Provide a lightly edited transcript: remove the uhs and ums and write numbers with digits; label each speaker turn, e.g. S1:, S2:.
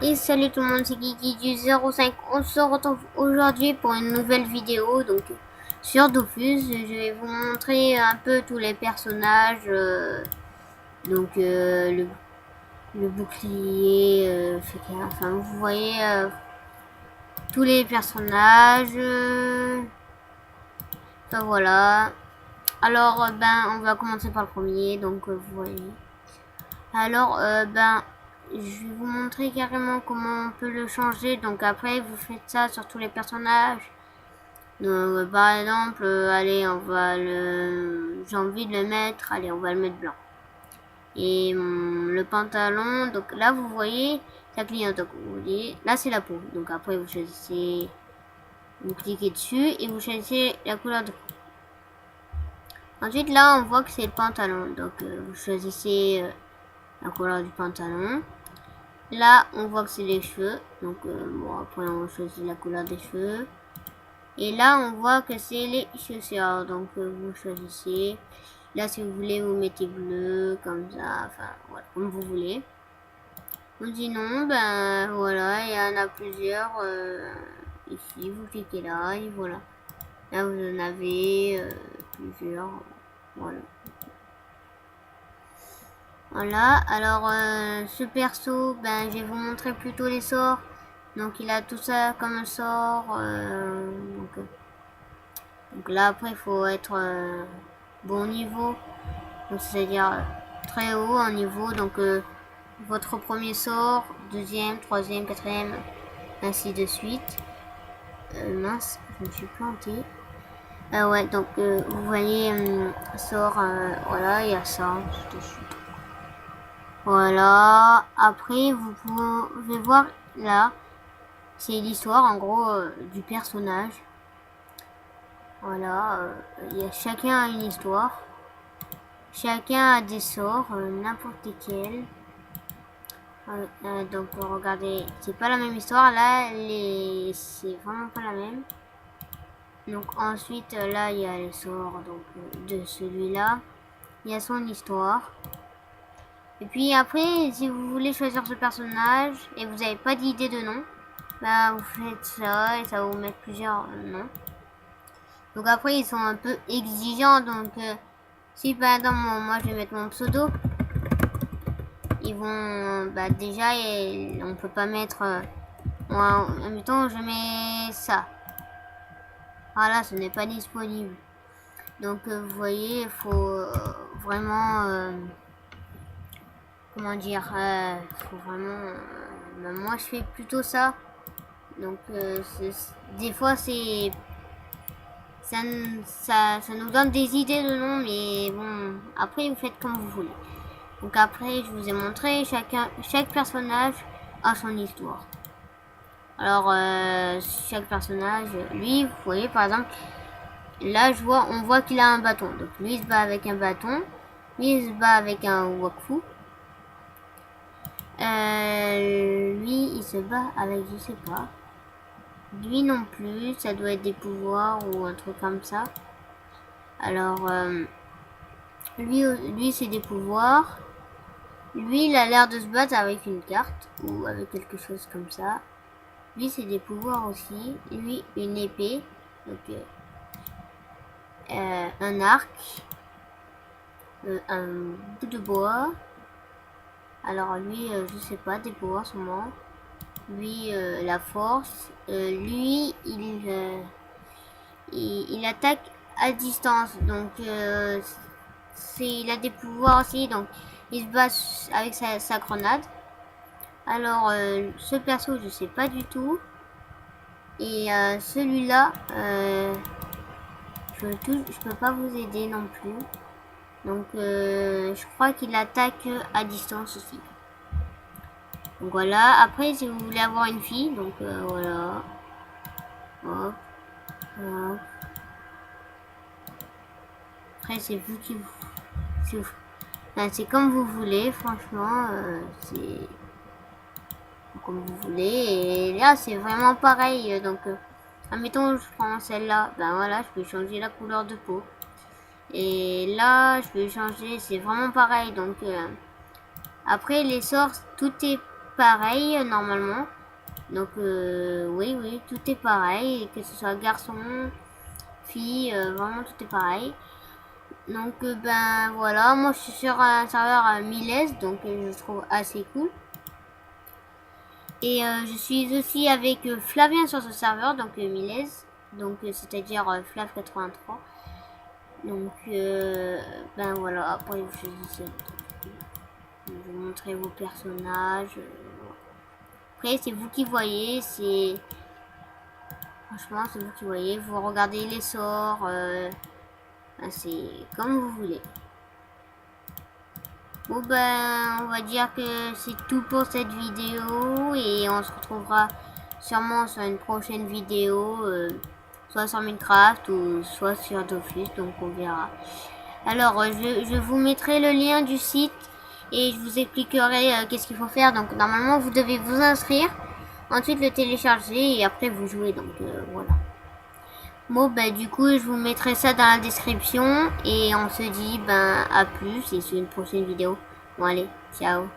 S1: Et salut tout le monde, c'est Kiki du 05. On se retrouve aujourd'hui pour une nouvelle vidéo donc sur Dofus. Je vais vous montrer un peu tous les personnages, le bouclier, enfin vous voyez tous les personnages. Enfin voilà. Alors on va commencer par le premier, donc vous voyez. Alors je vais vous montrer carrément comment on peut le changer. Donc après vous faites ça sur tous les personnages. Donc, par exemple, allez, j'ai envie de le mettre, allez, on va le mettre blanc. Et le pantalon, donc là vous voyez, ça clignote. Donc vous voyez, là c'est la peau. Donc après vous choisissez, vous cliquez dessus et vous choisissez la couleur de peau. Ensuite là on voit que c'est le pantalon. Donc vous choisissez la couleur du pantalon. Là on voit que c'est les cheveux. Donc bon après on choisit la couleur des cheveux. Et là, on voit que c'est les chaussures. Donc, vous choisissez. Là, si vous voulez, vous mettez bleu, comme ça. Enfin, voilà, comme vous voulez. Ou sinon, ben voilà, il y en a plusieurs. Ici, vous cliquez là, et voilà. Là, vous en avez plusieurs. Voilà. Voilà, alors ce perso, ben je vais vous montrer plutôt les sorts. Donc il a tout ça comme sort. Donc là après il faut être bon niveau, donc c'est-à-dire très haut en niveau. Donc votre premier sort, deuxième, troisième, quatrième, ainsi de suite. Mince, je me suis plantée. Ouais, donc vous voyez sort, voilà, il y a ça dessus. Voilà, après vous pouvez voir là, c'est l'histoire en gros du personnage. Voilà, chacun a une histoire. Chacun a des sorts, n'importe lesquels. Donc regardez, c'est pas la même histoire. Là, c'est vraiment pas la même. Donc ensuite, là, il y a les sorts de celui-là. Il y a son histoire. Et puis après, si vous voulez choisir ce personnage et vous n'avez pas d'idée de nom, bah vous faites ça et ça va vous mettre plusieurs noms. Donc après, ils sont un peu exigeants. Donc si par exemple, moi je vais mettre mon pseudo, ils vont, bah déjà, on peut pas mettre, moi, en même temps, je mets ça. Voilà, ce n'est pas disponible. Donc vous voyez, il faut vraiment, comment dire, faut vraiment, bah, moi je fais plutôt ça. Donc des fois c'est ça nous donne des idées de nom, mais bon, après vous faites comme vous voulez. Donc après, je vous ai montré, chaque personnage a son histoire. Alors, chaque personnage, lui, vous voyez, par exemple, là, on voit qu'il a un bâton. Donc, lui, il se bat avec un bâton. Lui, il se bat avec un wakfu. Lui, il se bat avec, je sais pas. Lui non plus, ça doit être des pouvoirs ou un truc comme ça. Alors, lui c'est des pouvoirs. Lui, il a l'air de se battre avec une carte ou avec quelque chose comme ça. Lui, c'est des pouvoirs aussi. Lui, une épée. Donc, un arc. Un bout de bois. Alors, lui, je sais pas, des pouvoirs sûrement. Lui, la force. Lui, il attaque à distance. Donc, il a des pouvoirs aussi. Donc, il se bat avec sa grenade. Alors, ce perso, je sais pas du tout. Et celui-là, je peux pas vous aider non plus. Donc, je crois qu'il attaque à distance aussi. Donc voilà. Après, si vous voulez avoir une fille, donc voilà. Hop, hop. Après, c'est vous qui vous... C'est comme vous voulez, franchement. C'est comme vous voulez. Et là, c'est vraiment pareil. Donc, admettons, je prends celle-là. Ben voilà, je peux changer la couleur de peau. Et là, je peux changer. C'est vraiment pareil. Donc, après, les sorts, tout est pareil normalement. Donc oui, tout est pareil, que ce soit garçon, fille, vraiment tout est pareil. Donc ben voilà, moi je suis sur un serveur Miles, donc je trouve assez cool. Et je suis aussi avec Flavien sur ce serveur, donc Miles, donc c'est-à-dire Flav83. Donc ben voilà, après vous choisissez vous montrez vos personnages. Après c'est vous qui voyez, c'est franchement c'est vous qui voyez, vous regardez les sorts, ben, c'est comme vous voulez. Bon ben on va dire que c'est tout pour cette vidéo et on se retrouvera sûrement sur une prochaine vidéo, soit sur Minecraft ou soit sur Dofus, donc on verra. Alors je vous mettrai le lien du site et je vous expliquerai qu'est-ce qu'il faut faire. Donc normalement vous devez vous inscrire, ensuite le télécharger et après vous jouez, donc voilà. Bon ben du coup je vous mettrai ça dans la description et on se dit ben à plus et sur une prochaine vidéo. Bon allez, ciao.